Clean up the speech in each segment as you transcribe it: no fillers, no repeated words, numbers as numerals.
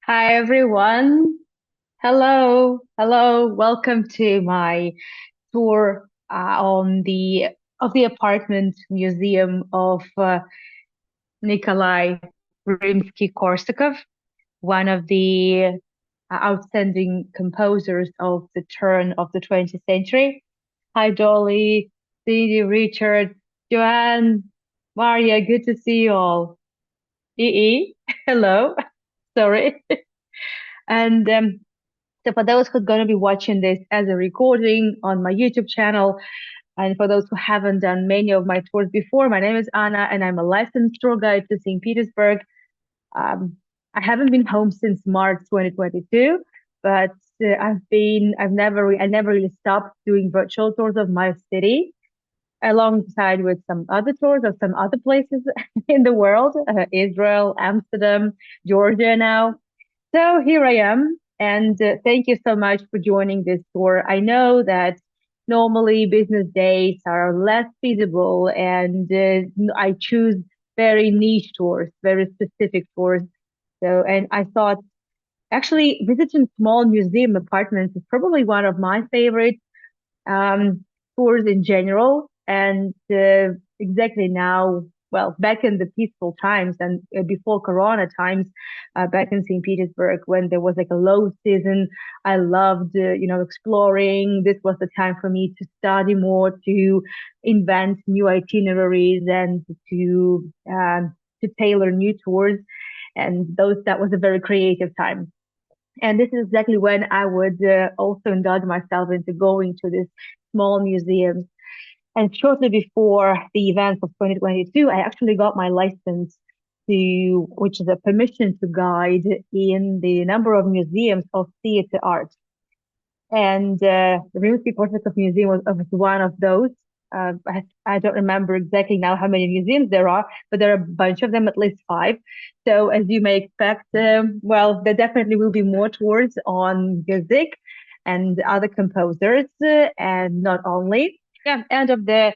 Hi everyone. Hello. Welcome to my tour on the apartment museum of Nikolai Rimsky-Korsakov, one of the outstanding composers of the turn of the 20th century. Hi Dolly, Cindy, Richard, Joanne, Maria. Good to see you all. EE, hello. Sorry. And So for those who are going to be watching this as a recording on my YouTube channel, and for those who haven't done many of my tours before, my name is Anna, and I'm a licensed tour guide to St. Petersburg. Um, I haven't been home since March 2022, but I never really stopped doing virtual tours of my city, alongside with some other tours of some other places in the world, Israel, Amsterdam, Georgia now. So here I am, and thank you so much for joining this tour. I know that normally business days are less feasible, and I choose very niche tours, very specific tours. And I thought actually visiting small museum apartments is probably one of my favorite um, tours in general. And exactly now, well, back in the peaceful times and before Corona times, back in St. Petersburg, when there was like a low season, I loved, exploring. This was the time for me to study more, to invent new itineraries, and to tailor new tours. And that was a very creative time. And this is exactly when I would also indulge myself into going to these small museums. And shortly before the events of 2022, I actually got my license which is a permission to guide in the number of museums of theater art. And the Rimsky-Korsakov Museum was one of those. I don't remember exactly now how many museums there are, but there are a bunch of them, at least five. So as you may expect, well, there definitely will be more tours on music and other composers, and not only. Yeah, end of the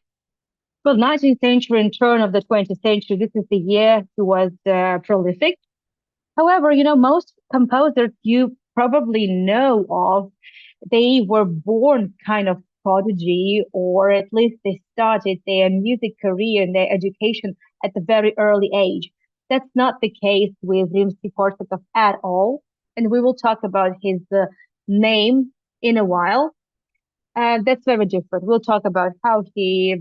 19th century and turn of the 20th century. This is the year he was prolific. However, most composers you probably know of, they were born kind of prodigy, or at least they started their music career and their education at a very early age. That's not the case with Rimsky-Korsakov at all. And we will talk about his name in a while. That's very different. We'll talk about how he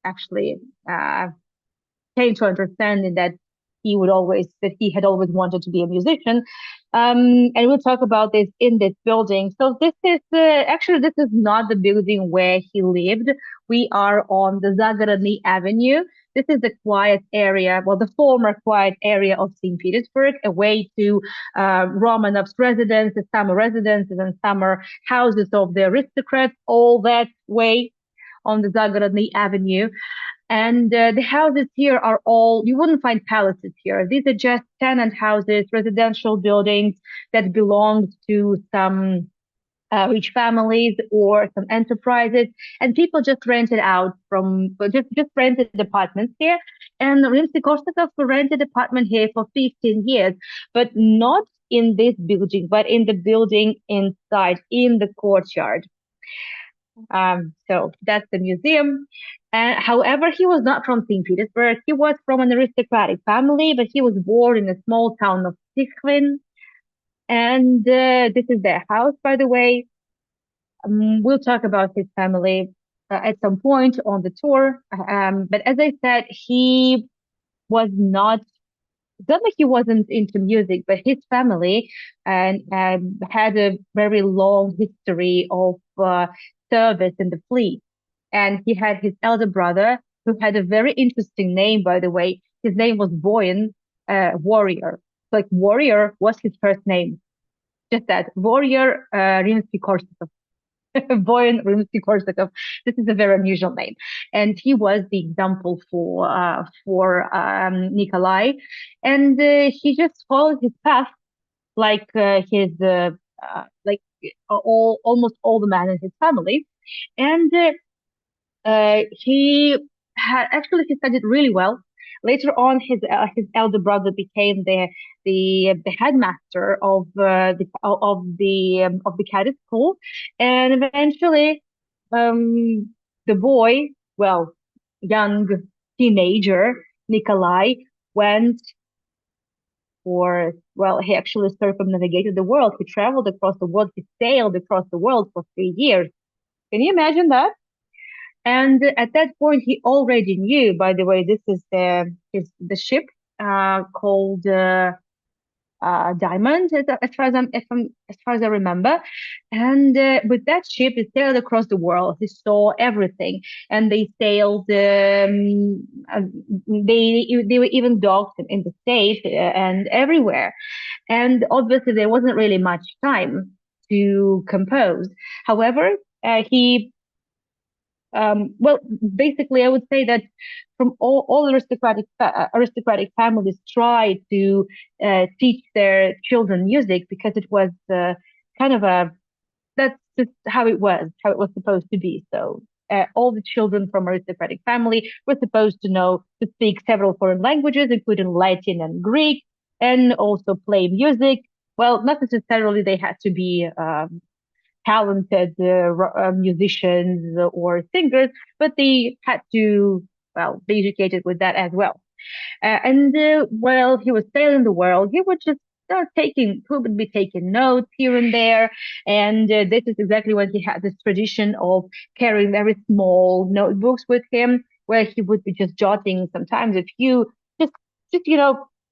actually uh, came to understanding that he had always wanted to be a musician. And we'll talk about this in this building. So this is not the building where he lived. We are on the Zagorodny Avenue. This is the quiet area, well, the former quiet area of St. Petersburg, away to Romanov's residences, summer residences, and summer houses of the aristocrats, all that way on the Zagorodny Avenue. And the houses here are all, you wouldn't find palaces here. These are just tenant houses, residential buildings that belong to some rich families or some enterprises. And people just rented out just rented apartments here. And Rimsky-Korsakov rented apartment here for 15 years, but not in this building, but in the building inside, in the courtyard. So that's the museum. However, he was not from St. Petersburg. He was from an aristocratic family, but he was born in a small town of Tikhvin. And this is their house, by the way. We'll talk about his family at some point on the tour. But as I said, he was not, it's not like he wasn't into music, but his family and had a very long history of service in the fleet. And he had his elder brother who had a very interesting name, by the way. His name was Voyan, warrior. Like warrior was his first name. Just that, warrior Rimsky-Korsakov. Voyan Rimsky-Korsakov. This is a very unusual name, and he was the example for Nikolai, and he just followed his path like his like all almost all the men in his family, and he studied really well. Later on, his elder brother became the headmaster of the cadet school, and eventually, the boy, well, young teenager Nikolai, went for, well, he actually circumnavigated the world. He traveled across the world. He sailed across the world for 3 years. Can you imagine that? And at that point, he already knew. By the way, this is the ship called Diamond, as far as I remember. And with that ship, he sailed across the world. He saw everything, and they sailed. They were even docked in the States and everywhere. And obviously, there wasn't really much time to compose. However, he well, basically, I would say that from all aristocratic families try to teach their children music because it was kind of a that's just how it was supposed to be. So all the children from aristocratic family were supposed to know to speak several foreign languages, including Latin and Greek, and also play music. Well, not necessarily they had to be talented musicians or singers, but they had to, well, be educated with that as well. And while he was sailing the world, he would just he would be taking notes here and there. And this is exactly when he had this tradition of carrying very small notebooks with him, where he would be just jotting sometimes a few, just, just,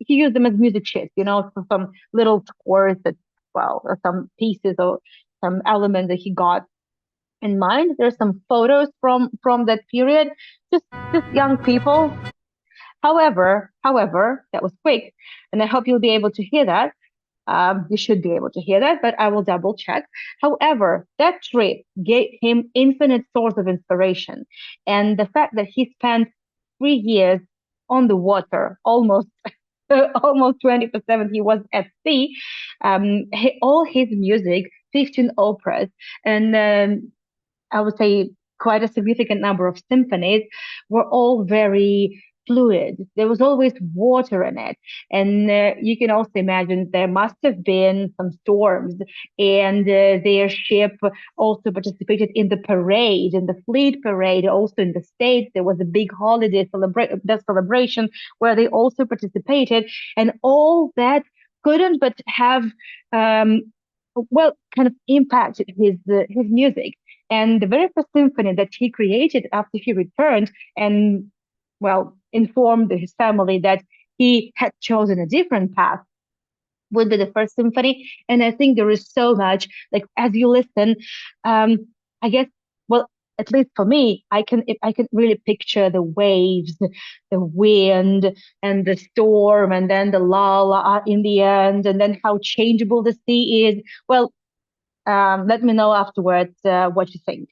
he used them as music sheets, for some little scores that, well, or some pieces or some elements that he got in mind. There's some photos from that period, just young people. However, that was quick, and I hope you'll be able to hear that. You should be able to hear that, but I will double check. However, that trip gave him infinite source of inspiration, and the fact that he spent 3 years on the water, almost almost 20% he was at sea. All his music, 15 operas, and I would say quite a significant number of symphonies were all very fluid. There was always water in it. And you can also imagine there must have been some storms, and their ship also participated in the parade, in the fleet parade. Also in the States, there was a big holiday celebration where they also participated. And all that couldn't but have, um, well, kind of impacted his music. And the very first symphony that he created after he returned and, well, informed his family that he had chosen a different path would be the first symphony. And I think there is so much, like, as you listen, um, I guess, well, at least for me, I can really picture the waves, the wind, and the storm, and then the lull in the end, and then how changeable the sea is. Well, let me know afterwards what you think.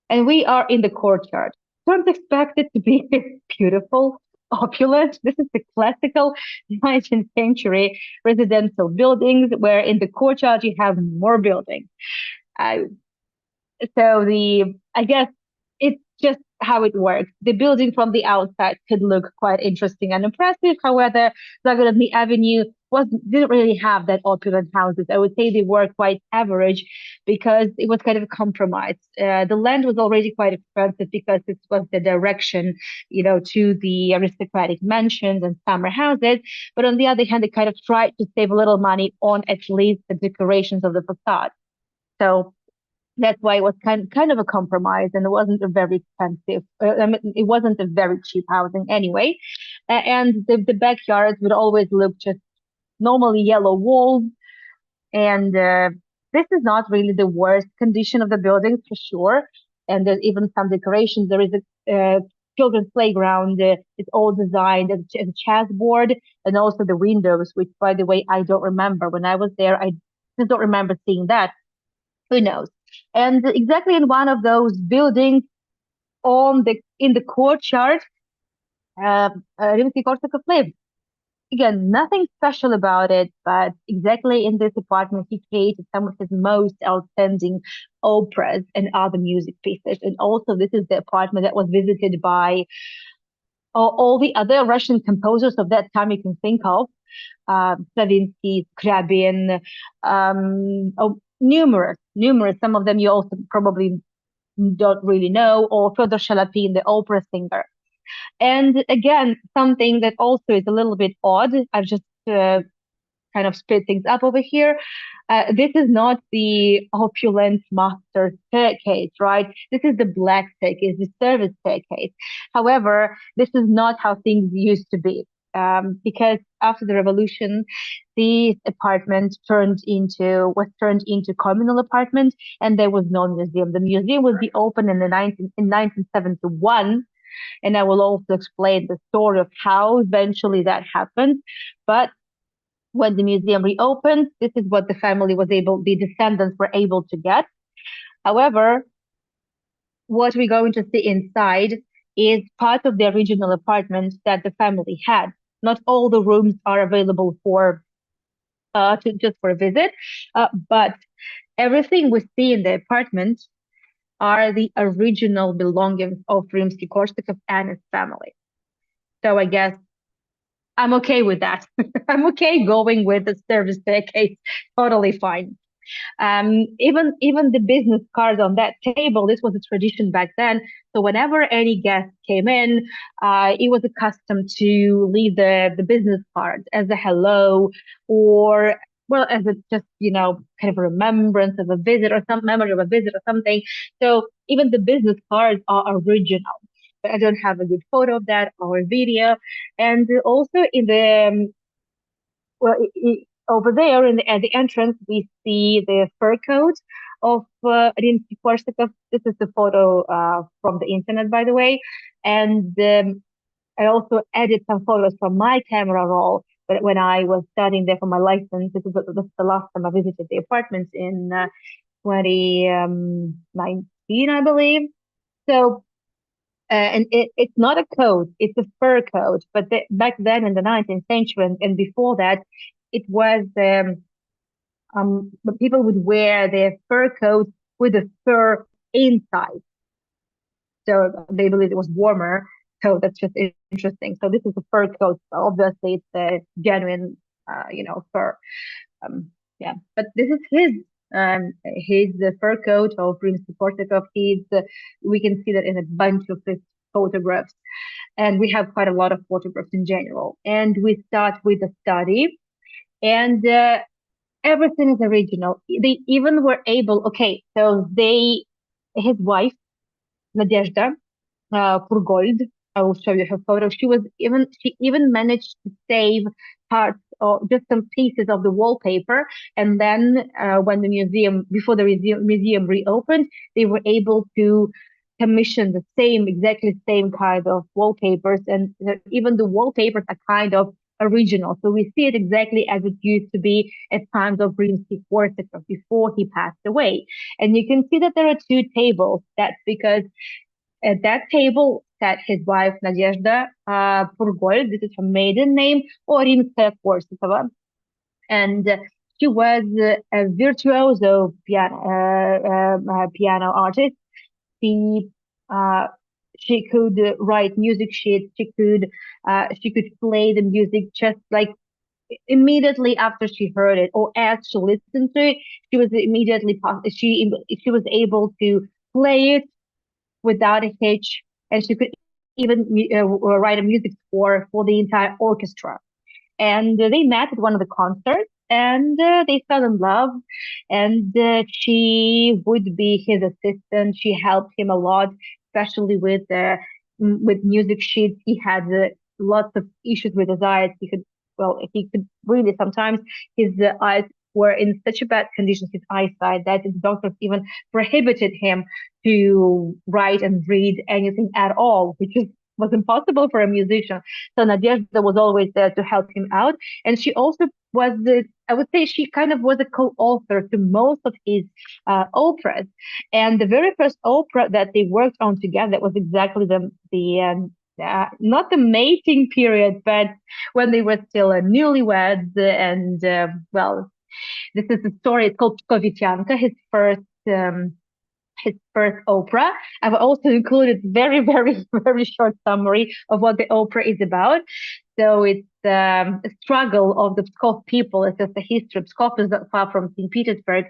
And we are in the courtyard. Don't expect it to be beautiful, opulent. This is the classical 19th century residential buildings where in the courtyard you have more buildings. Uh, so I guess it's just how it works. The building from the outside could look quite interesting and impressive. However, Zagorodny Avenue didn't really have that opulent houses. I would say they were quite average because it was kind of a compromise. The land was already quite expensive because it was the direction, to the aristocratic mansions and summer houses. But on the other hand, they kind of tried to save a little money on at least the decorations of the facade. So that's why it was kind of a compromise, and it wasn't a very expensive. I mean, it wasn't a very cheap housing anyway, and the backyards would always look just normally yellow walls, and this is not really the worst condition of the building for sure. And there's even some decorations. There is a children's playground. It's all designed as a chessboard, and also the windows, which, by the way, I don't remember. When I was there, I just don't remember seeing that. Who knows? And exactly in one of those buildings, in the courtyard, Rimsky-Korsakov lived. Again, nothing special about it, but exactly in this apartment, he created some of his most outstanding operas and other music pieces. And also, this is the apartment that was visited by all the other Russian composers of that time you can think of. Stravinsky, Scriabin, numerous. Some of them you also probably don't really know, or Fyodor Shalapin, the opera singer. And again, something that also is a little bit odd. I've just kind of split things up over here. This is not the opulent master staircase, right? This is the black staircase, the service staircase. However, this is not how things used to be. Because after the revolution, this apartment was turned into communal apartment, and there was no museum. The museum will be open in 1971, and I will also explain the story of how eventually that happened. But when the museum reopened, this is what the descendants were able to get. However, what we're going to see inside is part of the original apartment that the family had. Not all the rooms are available just for a visit, but everything we see in the apartment are the original belongings of Rimsky-Korsakov and his family. So I guess I'm okay with that. I'm okay going with the service staircase. Totally fine. Even the business cards on that table, this was a tradition back then. So whenever any guest came in, it was accustomed to leave the business card as a hello, or well, as a just kind of a remembrance of a visit, or some memory of a visit or something. So even the business cards are original. But I don't have a good photo of that or a video. And also in the well, over there at the entrance, we see the fur coat of Rimsky-Korsakov. This is the photo from the internet, by the way. And I also added some photos from my camera roll. But when I was studying there for my license, this is the last time I visited the apartment in 2019, I believe. So and it's not a coat, it's a fur coat. But back then in the 19th century and before that, it was but people would wear their fur coats with the fur inside. So they believed it was warmer. So that's just interesting. So this is a fur coat. So obviously, it's a genuine, fur. Yeah, but this is his fur coat of Rimsky-Korsakov. We can see that in a bunch of his photographs, and we have quite a lot of photographs in general. And we start with the study, and everything is original. They even were able. Okay, so his wife Nadezhda Purgold. I will show you her photo. She even managed to save parts or just some pieces of the wallpaper. And then when before the museum reopened, they were able to commission exactly same kind of wallpapers. And even the wallpapers are kind of original. So we see it exactly as it used to be at times of Rimsky-Korsakov before he passed away. And you can see that there are two tables. That's because at that table sat his wife Nadezhda Purgold. This is her maiden name, or Rimskaya-Korsakova, and she was a virtuoso piano artist. She she could write music sheets. She could play the music just like immediately after she heard it, or as she listened to it. She was immediately she was able to play it without a hitch, and she could even write a music score for the entire orchestra. And they met at one of the concerts, and they fell in love. And she would be his assistant. She helped him a lot, especially with music sheets. He had lots of issues with his eyes. He could well, he could really sometimes his eyes were in such a bad condition, his eyesight, that the doctors even prohibited him to write and read anything at all, which was impossible for a musician. So Nadezhda was always there to help him out, and she also was the, I would say she kind of was a co-author to most of his operas. And the very first opera that they worked on together was exactly not the mating period, but when they were still newlyweds. And well, this is the story. It's called Kovityanka, um, his first opera. I've also included very, very, very short summary of what the opera is about. So it's a struggle of the Pskov people. It's just the history. Pskov is not far from St. Petersburg,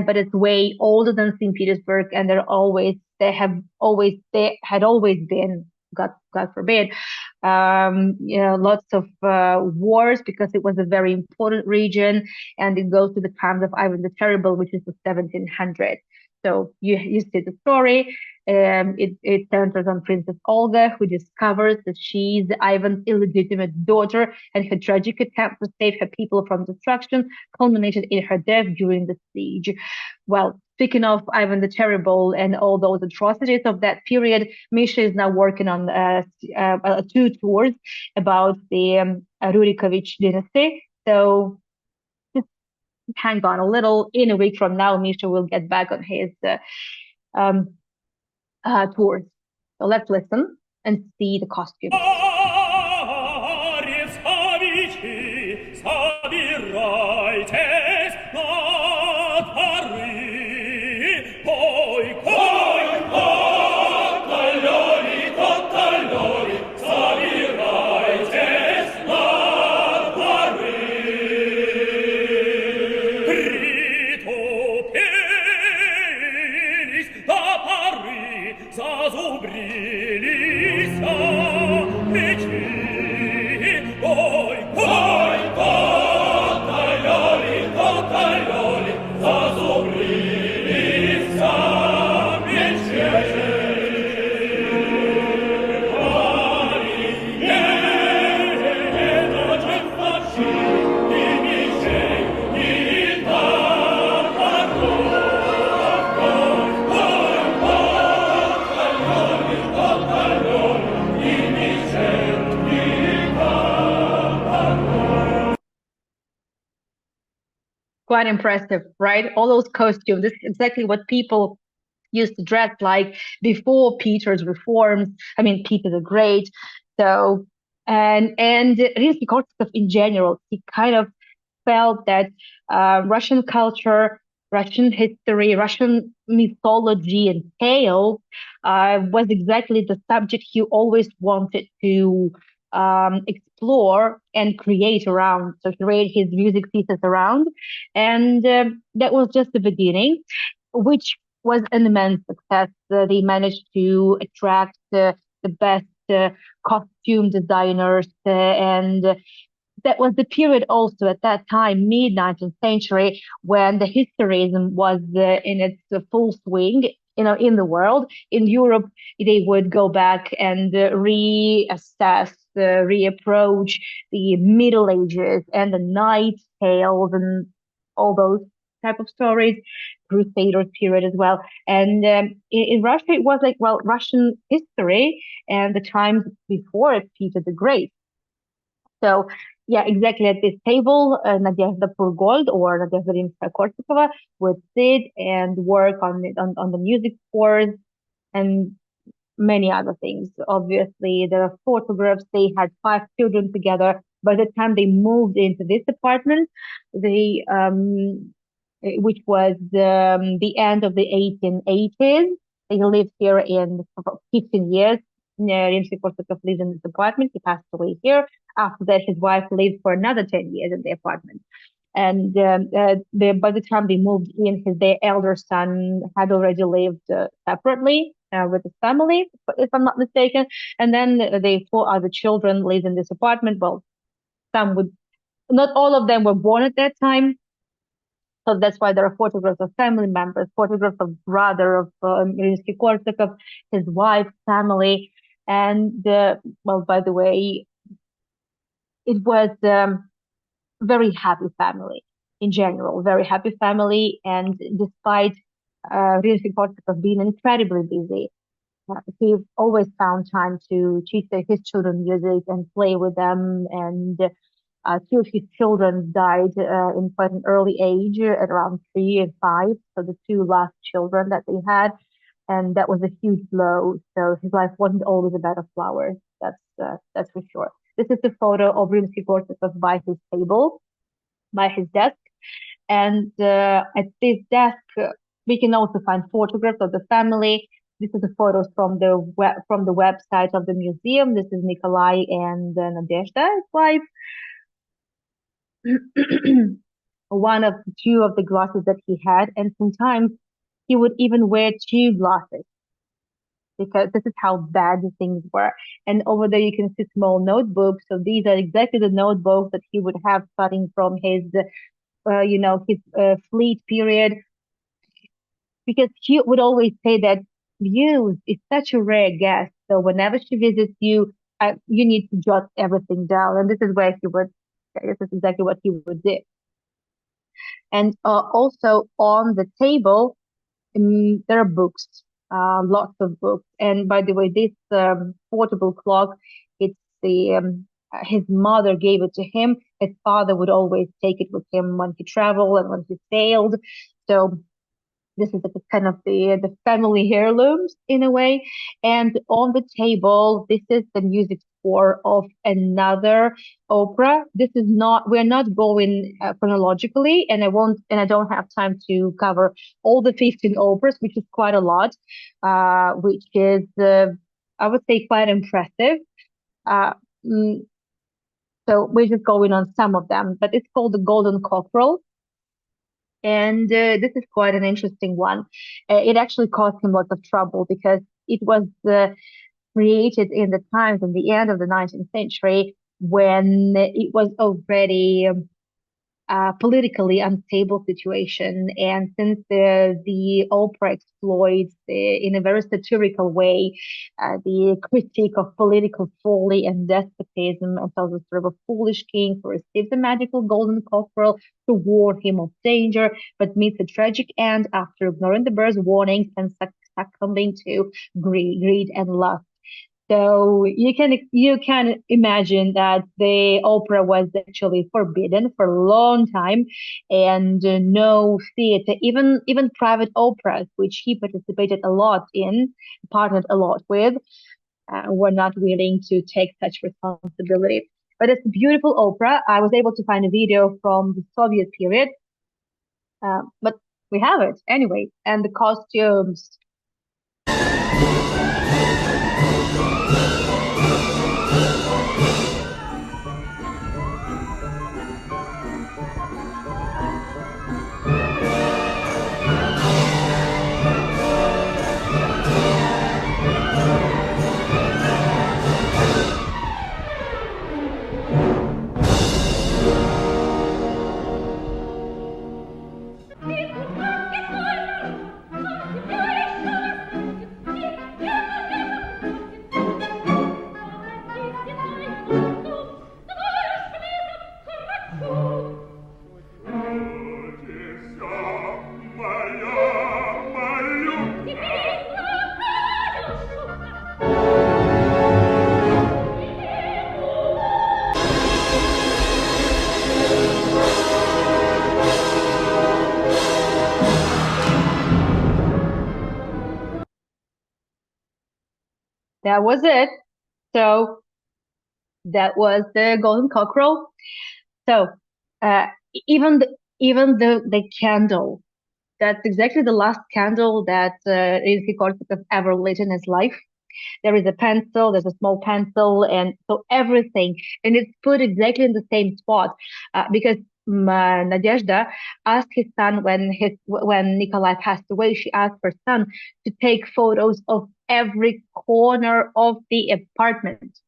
but it's way older than St. Petersburg, and they had always been, God forbid, lots of wars, because it was a very important region, and it goes to the times of Ivan the Terrible, which is the 1700s. So you see the story. It centers on Princess Olga, who discovers that she's Ivan's illegitimate daughter, and her tragic attempt to save her people from destruction culminated in her death during the siege. Well, speaking of Ivan the Terrible and all those atrocities of that period, Misha is now working on two tours about the Rurikovich dynasty. So hang on a little. In a week from now, Misha will get back on his um, tours. So let's listen and see the costumes. Quite impressive, right? All those costumes. This is exactly what people used to dress like before Peter's reforms. I mean, Peter the Great. So, and Rimsky-Korsakov in general, he kind of felt that Russian culture, Russian history, Russian mythology and tale was exactly the subject he always wanted to explore and create around. So he created his music pieces around, and that was just the beginning, which was an immense success. They managed to attract the best costume designers, and that was the period also at that time, mid 19th century, when the historism was in its full swing. In the world, in Europe, they would go back and reassess, reapproach the Middle Ages and the Knight Tales and all those type of stories, Crusaders period as well. And in Russia, it was like, well, Russian history and the times before Peter the Great. So yeah, exactly at this table, Nadezhda Purgold or Nadezhda Rimskaya-Korsakova would sit and work on the music scores and many other things. Obviously, there are photographs. They had 5 children together. By the time they moved into this apartment, which was the end of the 1880s, they lived here in for 15 years. Rimsky-Korsakov lived in this apartment. He passed away here. After that, his wife lived for another 10 years in the apartment. And by the time they moved in, their elder son had already lived separately with his family, if I'm not mistaken. And then the 4 other children lived in this apartment. Well, not all of them were born at that time. So that's why there are photographs of family members, photographs of brother of Rimsky-Korsakov, his wife, family. And well, by the way, it was very happy family in general, very happy family. And despite Rimsky-Korsakov being incredibly busy, he always found time to teach his children music and play with them. And two of his children died in quite an early age, at around 3 and 5. So the two last children that they had, and that was a huge blow. So his life wasn't always a bed of flowers. That's for sure. This is the photo of Rimsky-Korsakov by his table, by his desk, and at this desk we can also find photographs of the family. This is the photos from the website of the museum. This is Nikolai and Nadezhda, his wife. One of the two of the glasses that he had, and sometimes he would even wear two glasses because this is how bad the things were. And over there you can see small notebooks. So these are exactly the notebooks that he would have starting from his, his fleet period, because she would always say that Muse is such a rare guest. So whenever she visits you, you need to jot everything down. And this is where he would, this is exactly what he would do. And also on the table, there are books, lots of books. And by the way, this portable clock, it's his mother gave it to him. His father would always take it with him when he traveled and when he sailed. So this is the kind of the family heirlooms in a way. And on the table, this is the music score of another opera. This is not, we're not going chronologically, and I don't have time to cover all the 15 operas, which is quite a lot, which is, I would say, quite impressive. Uh, mm, so we're just going on some of them, but it's called the Golden Cockerel. And this is quite an interesting one. It actually caused him lots of trouble because it was created in the times in the end of the 19th century when it was already politically unstable situation. And since the opera exploits in a very satirical way the critique of political folly and despotism, and tells the story of a foolish king who receives a magical golden cockerel to warn him of danger, but meets a tragic end after ignoring the bird's warnings and succumbing to greed and lust. So you can imagine that the opera was actually forbidden for a long time, and no theater, even private operas, which he participated a lot in, partnered a lot with, were not willing to take such responsibility. But it's a beautiful opera. I was able to find a video from the Soviet period, but we have it anyway, and the costumes. That was it. So that was the Golden Cockerel. So uh, even the candle, that's exactly the last candle that Rimsky-Korsakov ever lit in his life. There is a pencil, there's a small pencil, and so everything, and it's put exactly in the same spot because Nadezhda asked his son when Nikolai passed away. She asked her son to take photos of every corner of the apartment.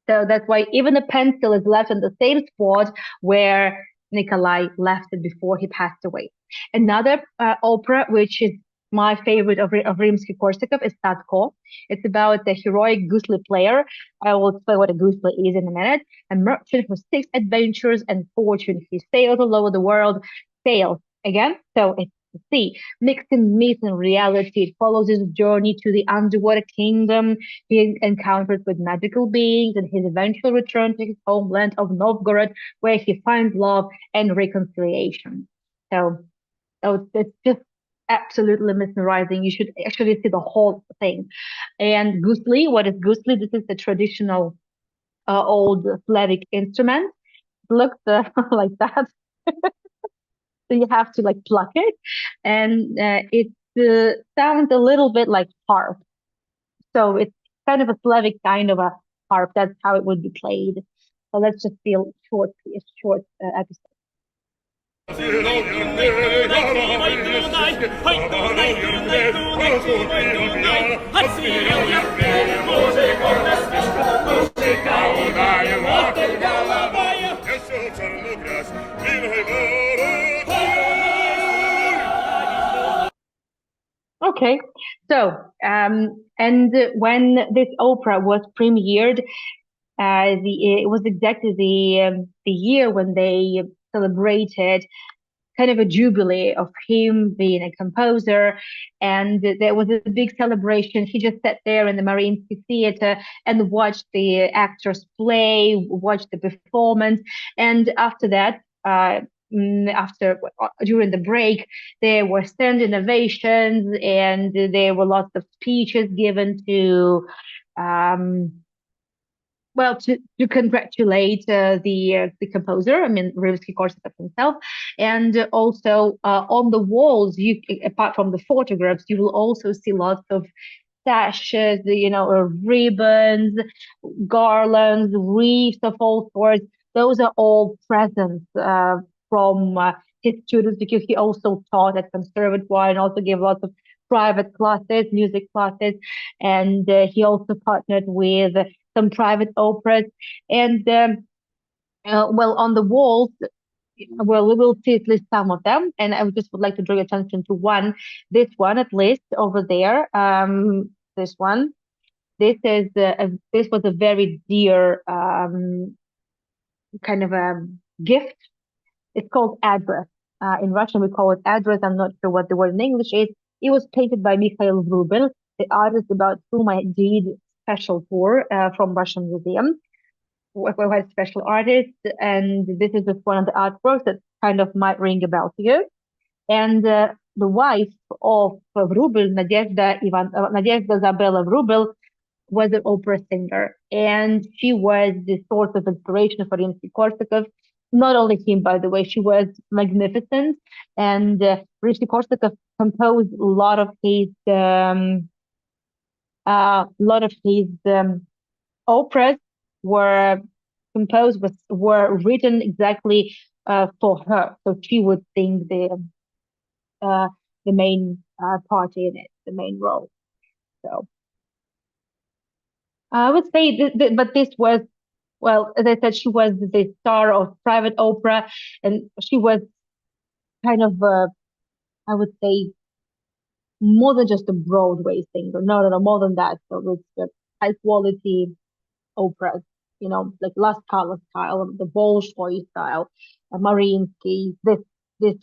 So that's why even the pencil is left in the same spot where Nikolai left it before he passed away. Another opera, which is my favorite of Rimsky-Korsakov is Sadko. It's about the heroic gusli player. I will explain what a gusli is in a minute. A merchant who seeks adventures and fortune. He sails all over the world. Sails again. So it's the sea, mixed in myth and reality. It follows his journey to the underwater kingdom. He encounters with magical beings and his eventual return to his homeland of Novgorod, where he finds love and reconciliation. So, so it's just absolutely mesmerizing. You should actually see the whole thing. And gusli, what is gusli? This is the traditional old Slavic instrument. It looks like that. So you have to like pluck it, and it sounds a little bit like harp. So it's kind of a Slavic kind of a harp. That's how it would be played. So let's just see a short episode. Okay, so and when this opera was premiered, it was exactly the year when they celebrated kind of a jubilee of him being a composer, and there was a big celebration. He just sat there in the Mariinsky Theater and watched the actors play, watched the performance, and after that, after during the break, there were standing ovations, and there were lots of speeches given to. Um, well, to congratulate the composer, I mean Rimsky-Korsakov himself, and also on the walls, you apart from the photographs, you will also see lots of sashes, ribbons, garlands, wreaths of all sorts. Those are all presents from his students because he also taught at conservatoire and also gave lots of private classes, music classes, and he also partnered with some private operas. And well, on the walls, well, we will see at least some of them. And I just would like to draw your attention to one, this one at least over there. This one. This was a very dear kind of a gift. It's called address. In Russian, we call it address. I'm not sure what the word in English is. It was painted by Mikhail Vrubel, the artist about whom I did special tour from Russian Museum. We had special artists, and this is just one of the artworks that kind of might ring a bell to you. And the wife of Vrubel, Nadezhda Zabela Vrubel, was an opera singer, and she was the source of inspiration for Rimsky-Korsakov. Not only him, by the way, she was magnificent, and Rimsky-Korsakov composed a lot of his operas were were written exactly for her, so she would sing uh, the main part in it, the main role. So. I would say, but this was, well, as I said, she was the star of private opera, and she was kind of, I would say, more than just a Broadway singer. No, no, no, more than that. So it's high quality operas, like La Scala style, the Bolshoi style, Mariinsky, this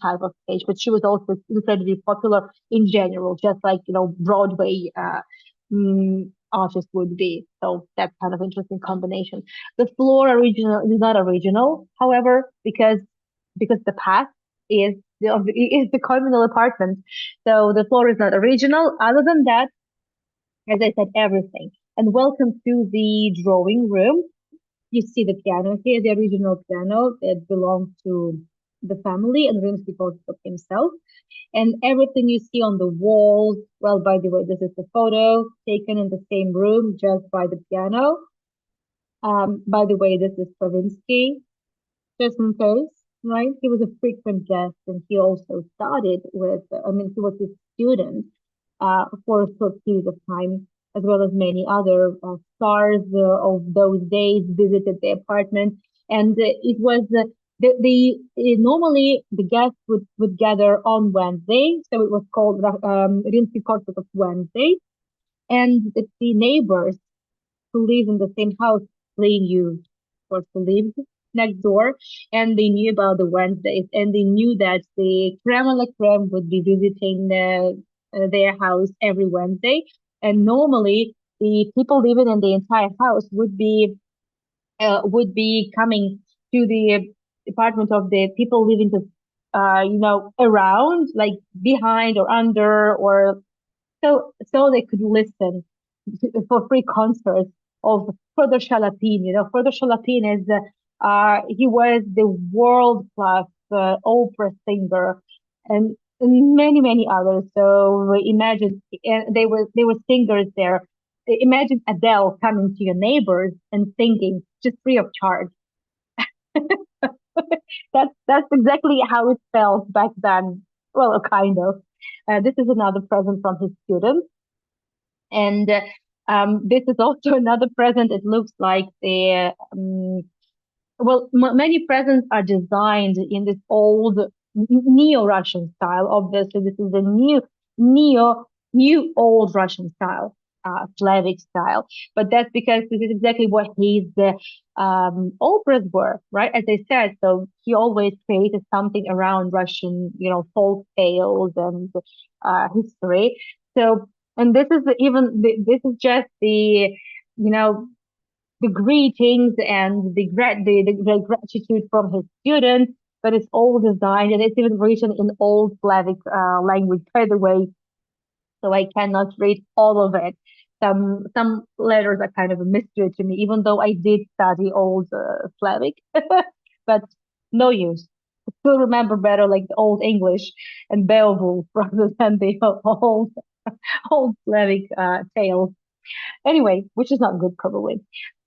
type of stage. But she was also incredibly popular in general, just like Broadway artists would be. So that's kind of interesting combination. The floor original is not original, however, because the past is the communal apartment. So the floor is not original. Other than that, as I said, everything. And welcome to the drawing room. You see the piano here, the original piano that belongs to the family and Rimsky-Korsakov himself. And everything you see on the walls, well, by the way, this is a photo taken in the same room just by the piano. By the way, this is Stravinsky, just in case, right? He was a frequent guest, and he also studied with, he was a student for a short period of time, as well as many other stars of those days visited the apartment. And it was normally the guests would gather on Wednesday, so it was called Rimsky-Korsakov Wednesday, and the neighbors who live in the same house playing you or who lived next door, and they knew about the Wednesdays, and they knew that the creme a la creme would be visiting their house every Wednesday, and normally the people living in the entire house would be coming to the apartment of the people living around, like behind or under, or so they could listen for free concerts of Fedor Shalapin. Fedor Shalapin is he was the world class opera singer, and many others. So imagine, they were singers there. Imagine Adele coming to your neighbors and singing just free of charge. That's exactly how it felt back then. Well, kind of. This is another present from his students. And this is also another present. It looks like many presents are designed in this old neo-Russian style. Obviously, this is a new old Russian style, Slavic style. But that's because this is exactly what his operas were, right? As I said, so he always created something around Russian, folk tales and history. So, and this is this is just you know the greetings and the gratitude from his students, but it's all designed and it's even written in old Slavic language, by the way, so I cannot read all of it. Some letters are kind of a mystery to me, even though I did study old Slavic, but no use. I still remember better like the old English and Beowulf rather than the old Slavic tales. Anyway, which is not good probably.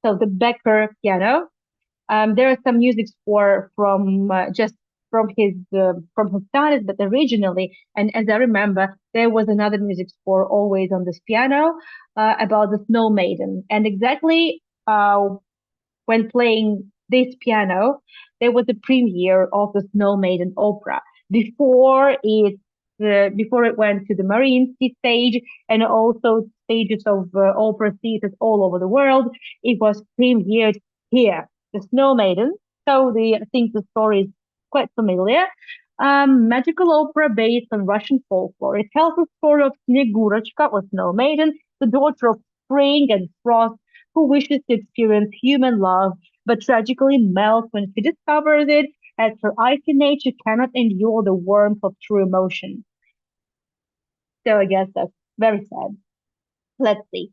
So the Becker piano. There are some music score from just from his studies, but originally, and as I remember, there was another music score always on this piano about the Snow Maiden, and exactly when playing this piano, there was a premiere of the Snow Maiden opera before it went to the Mariinsky stage and also stages of opera theaters all over the world. It was premiered here, the Snow Maiden. I think the story is quite familiar. Magical opera based on Russian folklore. It tells the story of Snegurочка, or Snow Maiden, the daughter of spring and frost, who wishes to experience human love, but tragically melts when she discovers it, as her icy nature cannot endure the warmth of true emotion. So I guess that's very sad. Let's see.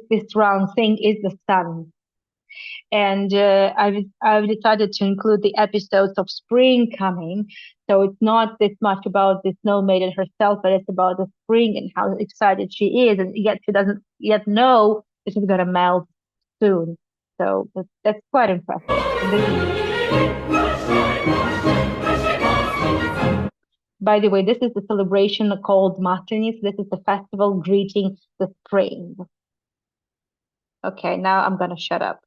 This round thing is the sun. And I've decided to include the episodes of spring coming. So it's not this much about the snow maiden herself, but it's about the spring and how excited she is, and yet she doesn't yet know that she's gonna melt soon. So that's quite impressive. By the way, this is the celebration called Maslenic. This is the festival greeting the spring. Okay, now I'm gonna shut up.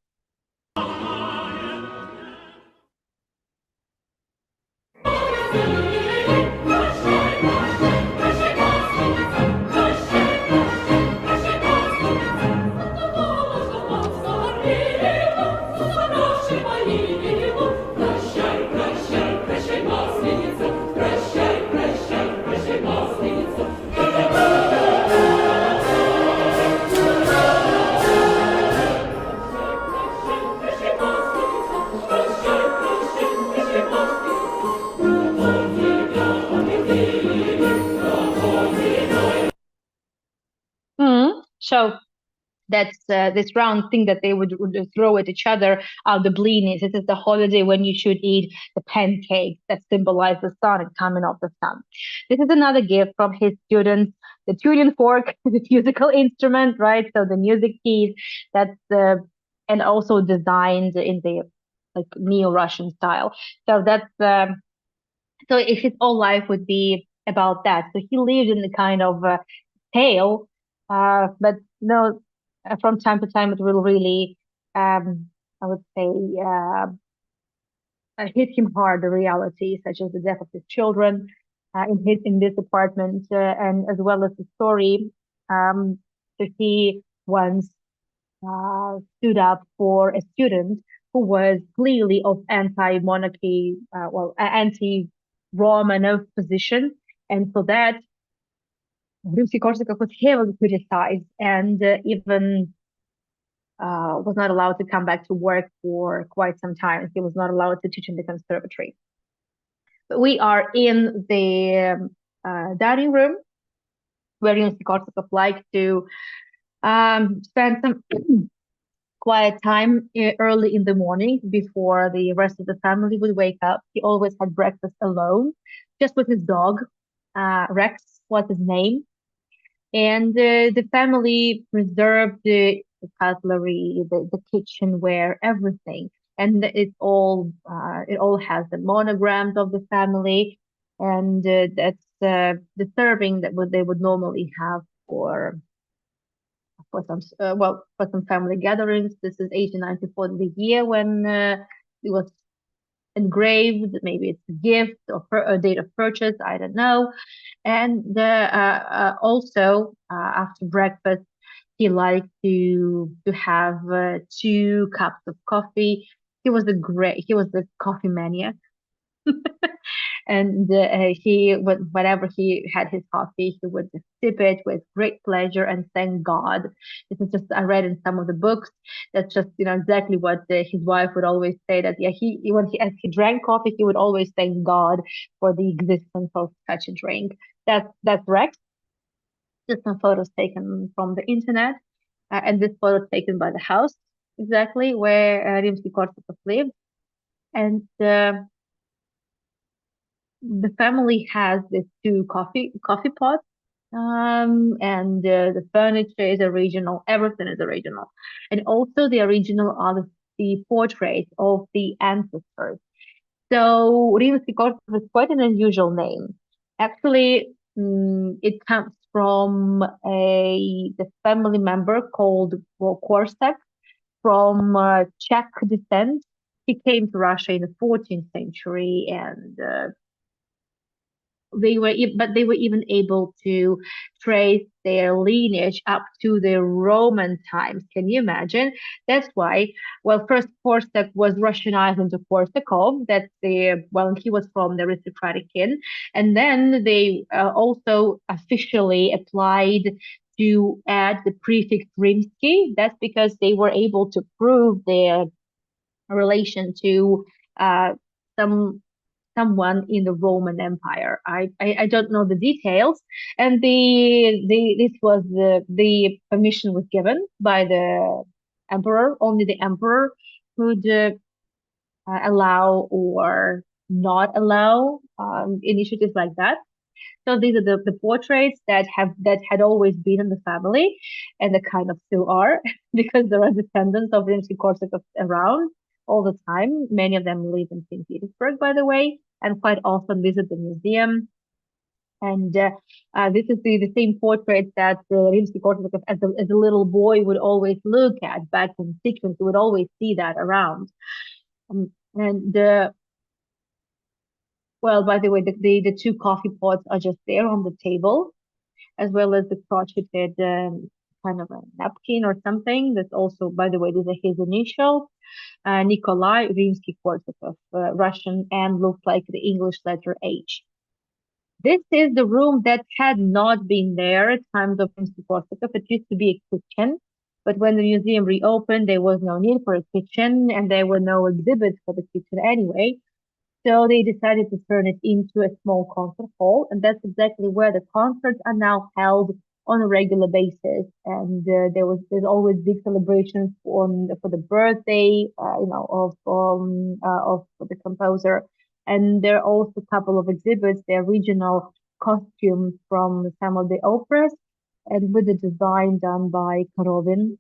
So That's this round thing that they would throw at each other are the blinis. This is the holiday when you should eat the pancakes that symbolize the sun and coming of the sun. This is another gift from his students. The tuning fork, the musical instrument, right? So the music keys. That's and also designed in the like neo-Russian style. So that's so if his whole life would be about that. So he lived in the kind of tale, but no, from time to time it will really, I would say, hit him hard, the reality, such as the death of his children in this apartment, and as well as the story. So he once stood up for a student who was clearly of anti-monarchy, anti-Romanov position. And for that, Rimsky-Korsakov was heavily criticized and even was not allowed to come back to work for quite some time. He was not allowed to teach in the conservatory. But we are in the dining room where Rimsky-Korsakov liked to spend some quiet time early in the morning before the rest of the family would wake up. He always had breakfast alone, just with his dog. Rex was his name. And the family preserved the cutlery, the kitchenware, everything. And it all has the monograms of the family. And that's the serving that they would normally have for for some family gatherings. This is 1894, the year when it was engraved. Maybe it's a gift or a date of purchase. I don't know. And also after breakfast, he liked to have 2 cups of coffee. He was the coffee maniac. And whenever he had his coffee, he would sip it with great pleasure and thank God. This is just I read in some of the books. That's just exactly what his wife would always say. That yeah, as he drank coffee, he would always thank God for the existence of such a drink. That's Rex. Just some photos taken from the internet, and this photo taken by the house exactly where Rimsky-Korsakov lived, and. The family has these 2 coffee pots, and the furniture is original. Everything is original, and also the original are the portraits of the ancestors. So Rimsky-Korsakov is quite an unusual name. Actually, it comes from a the family member called Korsak from Czech descent. He came to Russia in the 14th century, and they were even able to trace their lineage up to the Roman times. Can you imagine? That's why, well, first Korsak was Russianized into Korsakov. He was from the aristocratic kin. And then they also officially applied to add the prefix Rimsky. That's because they were able to prove their relation to uh, some someone in the Roman Empire. I don't know the details, and the this was the permission was given by the emperor. Only the emperor could allow or not allow initiatives like that. So these are the portraits that had always been in the family, and that kind of still are, because there are descendants of Rimsky-Korsakov around all the time. Many of them live in St. Petersburg, by the way, and quite often visit the museum. And this is the same portrait that Rimsky-Korsakov, as a little boy, would always look at back in the 60s. You would always see that around. And well, by the way, the 2 coffee pots are just there on the table, as well as the crocheted kind of a napkin or something. That's also, by the way, these are his initials. Nikolai Rimsky-Korsakov, Russian, and looks like the English letter H. This is the room that had not been there at times of Rimsky-Korsakov. It used to be a kitchen, but when the museum reopened, there was no need for a kitchen, and there were no exhibits for the kitchen anyway. So they decided to turn it into a small concert hall, and that's exactly where the concerts are now held on a regular basis, and there's always big celebrations for the birthday, of the composer, and there are also a couple of exhibits, the original costumes from some of the operas, and with the design done by Korovin,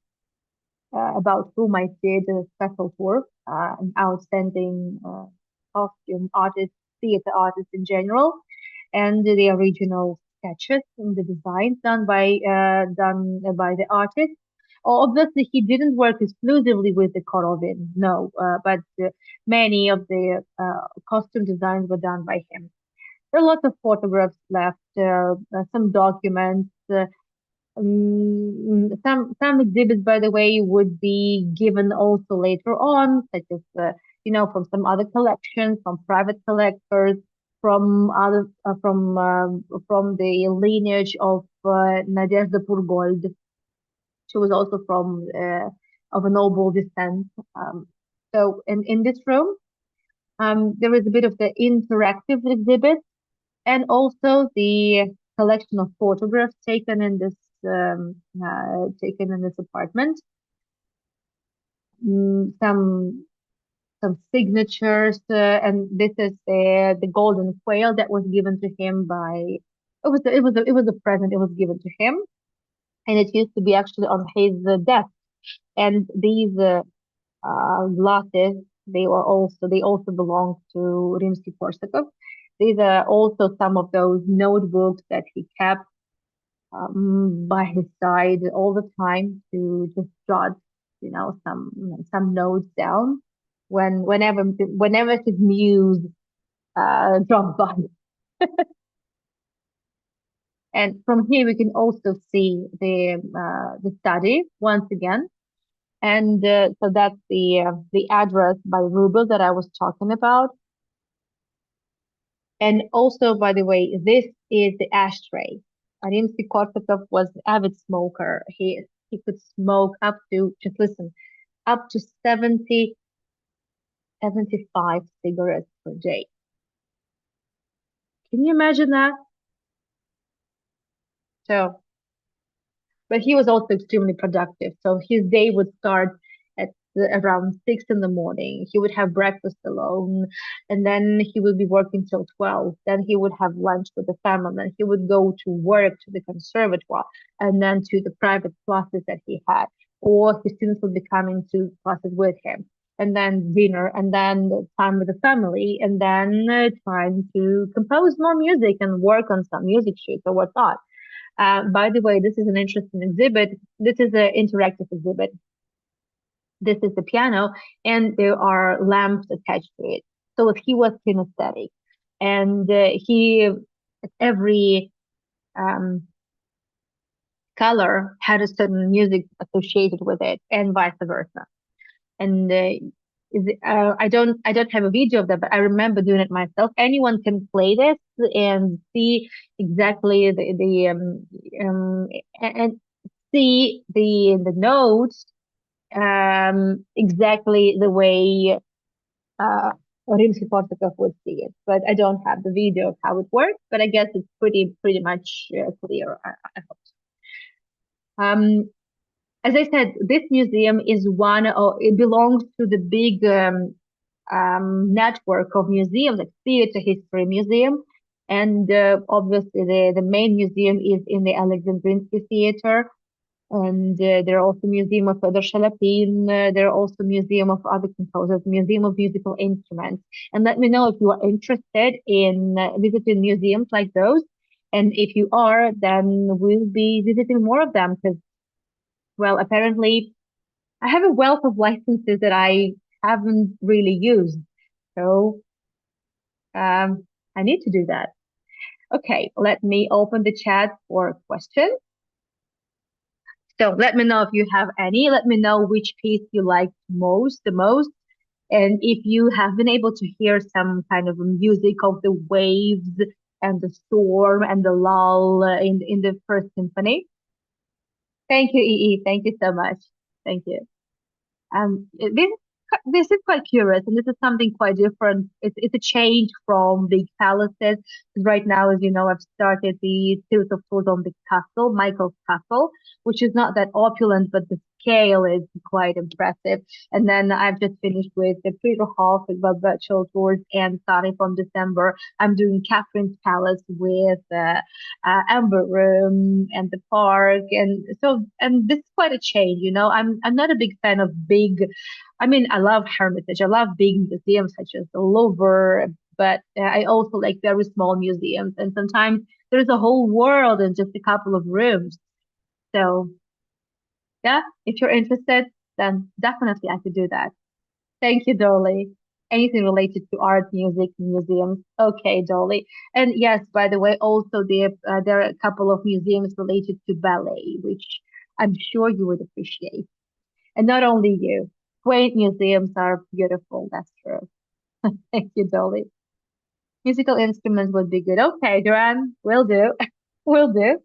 about whom I did a special work, an outstanding costume artist, theater artist in general, and the original sketches and the designs done by the artist. Obviously, he didn't work exclusively with the Korovin, no, but many of the costume designs were done by him. There are lots of photographs left, some documents. Some exhibits, by the way, would be given also later on, such as from some other collections, from private collectors, from the lineage of Nadezhda Purgold. She was also from of a noble descent. So in this room, there is a bit of the interactive exhibit, and also the collection of photographs taken in this apartment. Some signatures, and this is the golden quail that was given to him by. It was a present. It was given to him, and it used to be actually on his desk. And these glasses, they also belong to Rimsky-Korsakov. These are also some of those notebooks that he kept by his side all the time to just jot, some notes down whenever his muse dropped by. And from here we can also see the study once again. And so that's the address by ruble that I was talking about. And also, by the way, this is the ashtray. Rimsky-Korsakov was an avid smoker. He could smoke up to, just listen, up to 75 cigarettes per day. Can you imagine that? So, but he was also extremely productive. So his day would start at around 6 in the morning. He would have breakfast alone, and then he would be working till 12. Then he would have lunch with the family. Then he would go to work to the conservatoire, and then to the private classes that he had, or his students would be coming to classes with him. And then dinner, and then time with the family, and then time to compose more music and work on some music sheets or whatnot. By the way, this is an interesting exhibit. This is an interactive exhibit. This is the piano, and there are lamps attached to it. So he was kinesthetic, and every um, color had a certain music associated with it, and vice versa. And I don't have a video of that, but I remember doing it myself. Anyone can play this and see exactly and see the notes exactly the way Rimsky-Korsakov would see it. But I don't have the video of how it works. But I guess it's pretty much clear. I hope so. As I said, this museum is it belongs to the big network of museums, like Theater History Museum. And obviously, the main museum is in the Alexandrinsky Theater. And there are also Museum of Fedor Shalapin. There are also Museum of other composers, Museum of Musical Instruments. And let me know if you are interested in visiting museums like those. And if you are, then we'll be visiting more of them because, well, apparently I have a wealth of licenses that I haven't really used. So I need to do that. Okay, let me open the chat for questions. So let me know if you have any. Let me know which piece you like the most. And if you have been able to hear some kind of music of the waves and the storm and the lull in the first symphony. Thank you, EE. Thank you so much. Thank you. This this is quite curious, and this is something quite different. It's a change from big palaces. Right now, as you know, I've started the series of tours on the castle, Michael's Castle, which is not that opulent, but the scale is quite impressive. And then I've just finished with the Peterhof with virtual tours, and starting from December, I'm doing Catherine's Palace with Amber Room and the park, and so and this is quite a change. I'm not a big fan of big. I mean, I love Hermitage. I love big museums such as the Louvre, but I also like very small museums. And sometimes there's a whole world in just a couple of rooms. So, yeah, if you're interested, then definitely I could do that. Thank you, Dolly. Anything related to art, music, museums. Okay, Dolly. And yes, by the way, also there are a couple of museums related to ballet, which I'm sure you would appreciate. And not only you. Quaint museums are beautiful, that's true. Thank you, Dolly. Musical instruments would be good. Okay, Duran, will do. Will do.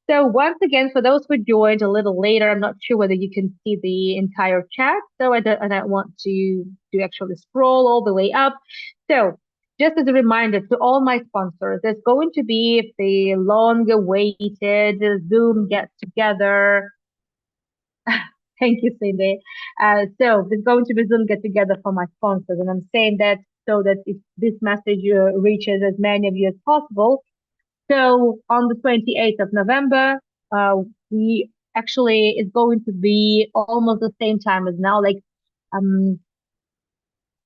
So once again, for those who joined a little later, I'm not sure whether you can see the entire chat, so I don't want to actually scroll all the way up. So just as a reminder to all my sponsors, there's going to be the long-awaited Zoom get together. Thank you, Cindy. So there's going to be Zoom get together for my sponsors, and I'm saying that so that if this message reaches as many of you as possible. So on the 28th of November, we actually it's going to be almost the same time as now, like um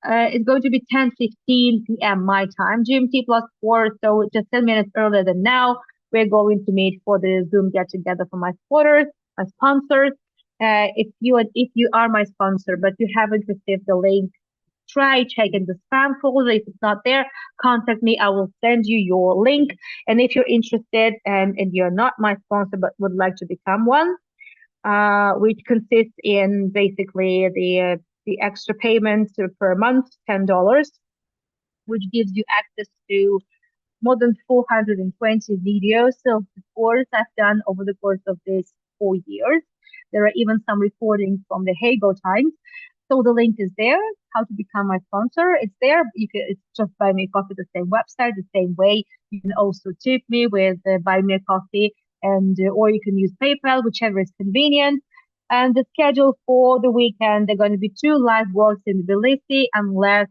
it's going to be 10:15 p.m. my time, GMT plus 4, so just 10 minutes earlier than now. We're going to meet for the Zoom get together for my supporters, my sponsors. If you are my sponsor, but you haven't received the link, try checking the spam folder. If it's not there, contact me. I will send you your link. And if you're interested and you're not my sponsor but would like to become one, which consists in basically the extra payment per month, $10, which gives you access to more than 420 videos of the course I've done over the course of these 4 years. There are even some recordings from the Hagel times. So the link is there. How to become my sponsor? It's there. It's just buy me a coffee, the same website, the same way. You can also tip me with buy me a coffee, and or you can use PayPal, whichever is convenient. And the schedule for the weekend, there are going to be 2 live walks in Tbilisi, unless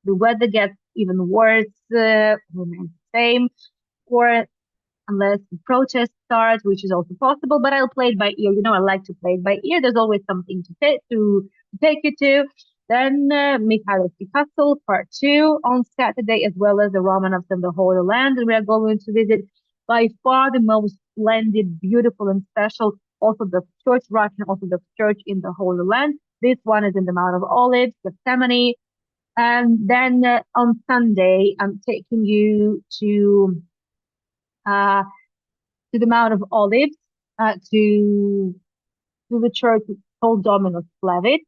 the weather gets even worse, remains the same, or unless the protest starts, which is also possible. But I'll play it by ear. I like to play it by ear. There's always something to take you to. Then Mikhailovsky Castle, Part 2 on Saturday, as well as the Romanovs and the Holy Land. And we are going to visit by far the most splendid, beautiful, and special Orthodox Church, Russian Orthodox Church in the Holy Land. This one is in the Mount of Olives, Gethsemane. And then on Sunday, I'm taking you uh, to the Mount of Olives, to the church called Dominus Flevit,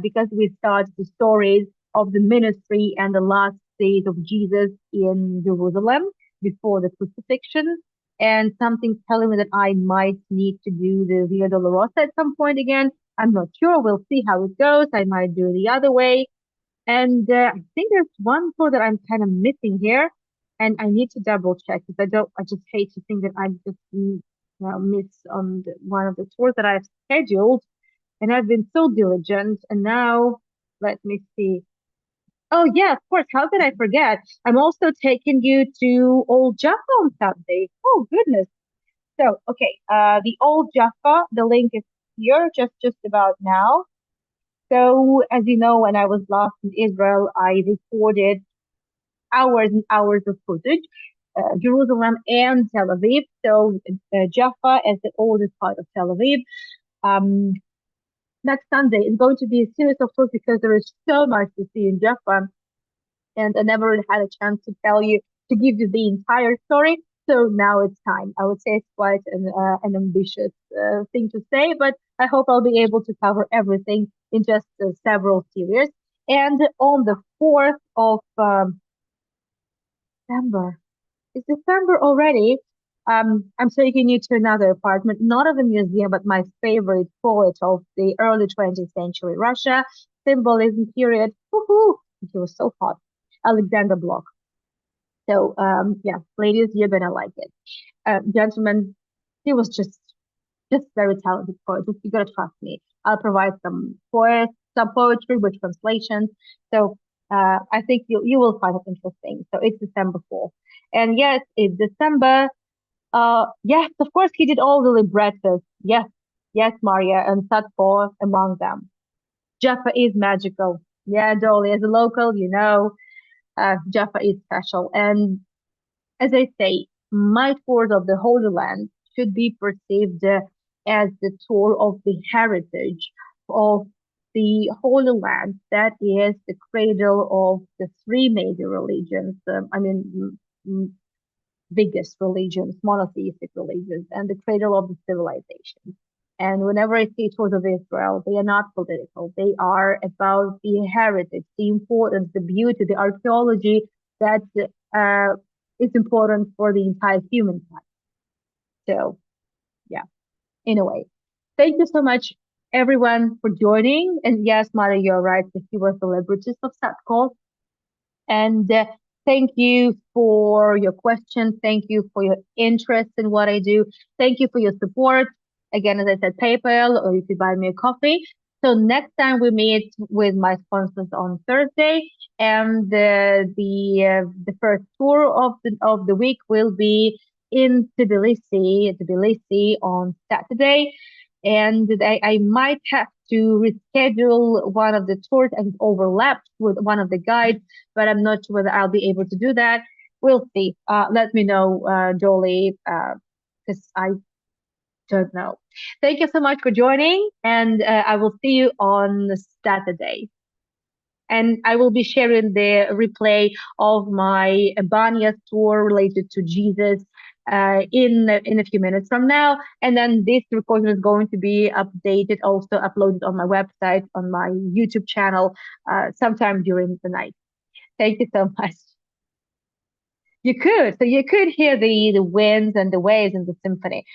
because we start the stories of the ministry and the last days of Jesus in Jerusalem before the crucifixion. And something's telling me that I might need to do the Via Dolorosa at some point again. I'm not sure. We'll see how it goes. I might do it the other way. And I think there's one tour that I'm kind of missing here, and I need to double check because I just hate to think that I just miss on one of the tours that I've scheduled, and I've been so diligent. And now, let me see. Oh yeah, of course. How could I forget? I'm also taking you to Old Jaffa on Saturday. Oh goodness. So, okay, the Old Jaffa, the link is here just about now. So, as you know, when I was last in Israel, I recorded hours and hours of footage, Jerusalem and Tel Aviv. So, Jaffa is the oldest part of Tel Aviv. Um, Next Sunday is going to be a series of tours because there is so much to see in Jaffa, and I never really had a chance to give you the entire story. So now it's time. I would say it's quite an ambitious thing to say, but I hope I'll be able to cover everything in just several series. And on the 4th of December, it's December already. I'm taking you to another apartment, not of a museum, but my favorite poet of the early 20th century Russia, symbolism period. Woohoo! He was so hot. Alexander Blok. So, yeah, ladies, you're gonna like it. Gentlemen, he was just very talented poet. Just you gotta trust me. I'll provide some poetry with translations. So, I think you will find it interesting. So it's December 4th. And yes, it's December. Yes, of course he did all the librettos. Yes, yes, Maria, and Sadko among them. Jaffa is magical. Yeah, Dolly, as a local, Jaffa is special. And as I say, my tours of the Holy Land should be perceived as the tour of the heritage of the Holy Land that is the cradle of the three major religions. Biggest religions, monotheistic religions, and the cradle of the civilization. And whenever I see tours of Israel, they are not political. They are about the heritage, the importance, the beauty, the archaeology that uh, is important for the entire human type. So, yeah, in a way. Thank you so much, everyone, for joining. And yes, Mara, you're right. He was the librettist of Satko. And thank you for your question. Thank you for your interest in what I do. Thank you for your support. Again, as I said, PayPal, or you could buy me a coffee. So next time we meet with my sponsors on Thursday, and the first tour of the week will be in Tbilisi on Saturday, and I might have to reschedule one of the tours and overlap with one of the guides, but I'm not sure whether I'll be able to do that. We'll see. Let me know, Jolie, because I don't know. Thank you so much for joining, and I will see you on Saturday. And I will be sharing the replay of my Banya tour related to Jesus in a few minutes from now. And then this recording is going to be updated, also uploaded on my website, on my YouTube channel, sometime during the night. Thank you so much. You could hear the winds and the waves and the symphony.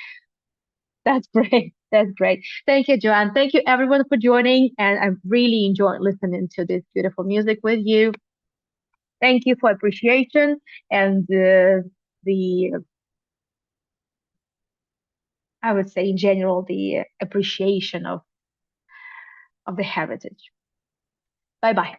That's great. That's great. Thank you, Joanne. Thank you, everyone, for joining. And I really enjoyed listening to this beautiful music with you. Thank you for appreciation and the, I would say, in general, the appreciation of the heritage. Bye bye.